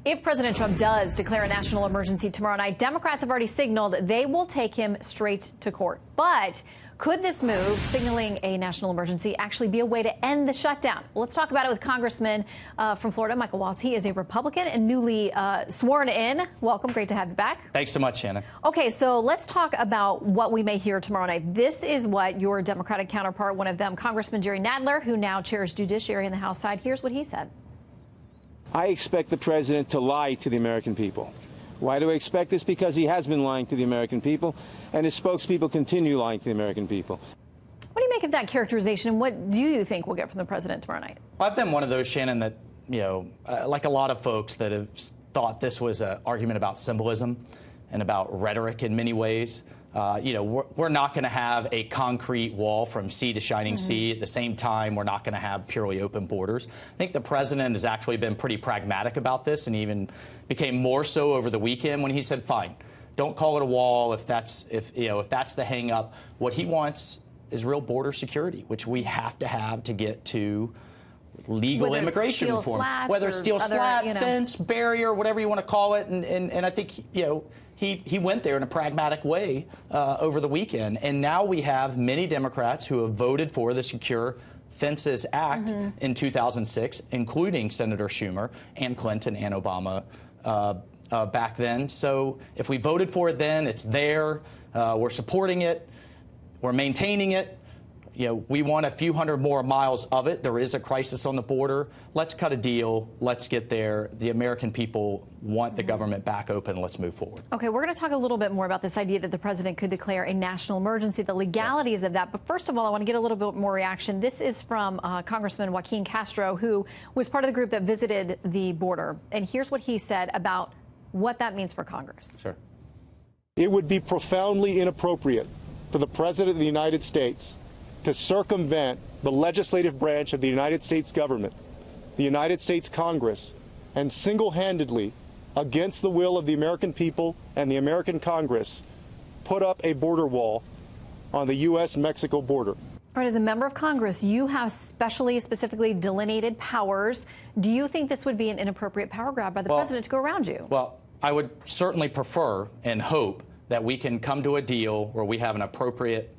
If President Trump does declare a national emergency tomorrow night, Democrats have already signaled they will take him straight to court. But could this move, signaling a national emergency, actually be a way to end the shutdown? Well, let's talk about it with Congressman from Florida, Michael Waltz. He is a Republican and newly sworn in. Welcome. Great to have you back. Thanks so much, Shannon. Okay, so let's talk about what we may hear tomorrow night. This is what your Democratic counterpart, one of them, Congressman Jerry Nadler, who now chairs Judiciary in the House side, here's what he said. I expect the president to lie to the American people. Why do I expect this? Because he has been lying to the American people, and his spokespeople continue lying to the American people. What do you make of that characterization, and what do you think we'll get from the president tomorrow night? I've been one of those, Shannon, that, like a lot of folks that have thought this was an argument about symbolism and about rhetoric in many ways. We're not going to have a concrete wall from sea to shining sea. At the same time, we're not going to have purely open borders. I think the president has actually been pretty pragmatic about this, and even became more so over the weekend when he said, fine, don't call it a wall if that's the hang up. What he wants is real border security, which we have to get to legal immigration reform. Whether it's steel slat, fence, barrier, whatever you want to call it. And I think, he went there in a pragmatic way over the weekend. And now we have many Democrats who have voted for the Secure Fences Act in 2006, including Senator Schumer and Clinton and Obama back then. So if we voted for it then, it's there. We're supporting it. We're maintaining it. We want a few hundred more miles of it. There is a crisis on the border. Let's cut a deal. Let's get there. The American people want the government back open. Let's move forward. Okay, we're going to talk a little bit more about this idea that the president could declare a national emergency, the legalities of that. But first of all, I want to get a little bit more reaction. This is from Congressman Joaquin Castro, who was part of the group that visited the border. And here's what he said about what that means for Congress. Sure. It would be profoundly inappropriate for the president of the United States to circumvent the legislative branch of the United States government, the United States Congress, and single-handedly, against the will of the American people and the American Congress, put up a border wall on the U.S.-Mexico border. All right, as a member of Congress, you have specifically delineated powers. Do you think this would be an inappropriate power grab by the president to go around you? Well, I would certainly prefer and hope that we can come to a deal where we have an appropriate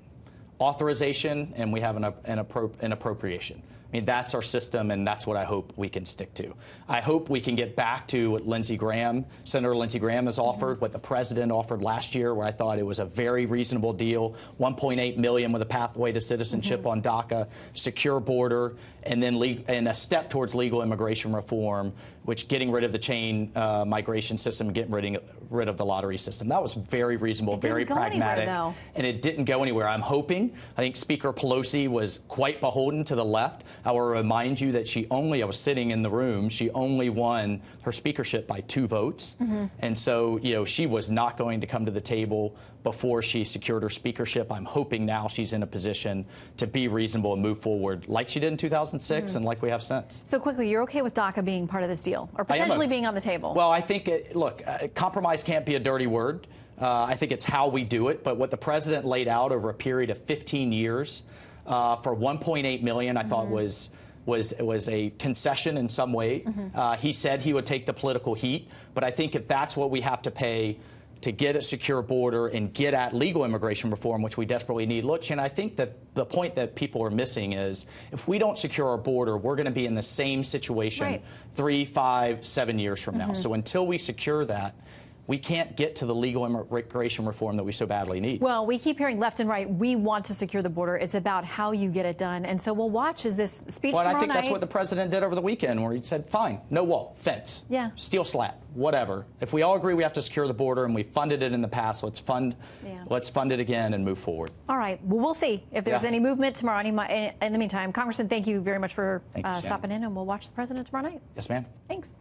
authorization and we have an appropriation. I mean, that's our system, and that's what I hope we can stick to. I hope we can get back to what Senator Lindsey Graham has offered, what the president offered last year, where I thought it was a very reasonable deal, $1.8 million with a pathway to citizenship on DACA, secure border, and then a step towards legal immigration reform, which getting rid of the chain migration system, getting rid of the lottery system. That was very reasonable, very pragmatic, and it didn't go anywhere. I think Speaker Pelosi was quite beholden to the left. I will remind you that I was sitting in the room, she only won her speakership by 2 votes. And so, she was not going to come to the table before she secured her speakership. I'm hoping now she's in a position to be reasonable and move forward like she did in 2006 and like we have since. So quickly, you're okay with DACA being part of this deal or potentially being on the table? Well, I think, compromise can't be a dirty word. I think it's how we do it. But what the president laid out over a period of 15 years for $1.8 million, I thought was a concession in some way. He said he would take the political heat. But I think if that's what we have to pay to get a secure border and get at legal immigration reform, which we desperately need. Look, and I think that the point that people are missing is if we don't secure our border, we're going to be in the same situation 3, 5, 7 years from now. So until we secure that, we can't get to the legal immigration reform that we so badly need. Well, we keep hearing left and right, we want to secure the border. It's about how you get it done. And so we'll watch as this speech tomorrow night. I think that's what the president did over the weekend, where he said, fine, no wall, fence, steel slat, whatever. If we all agree we have to secure the border and we funded it in the past, let's fund it again and move forward. All right. Well, we'll see if there's any movement tomorrow. In the meantime, Congressman, thank you very much for stopping in, and we'll watch the president tomorrow night. Yes, ma'am. Thanks.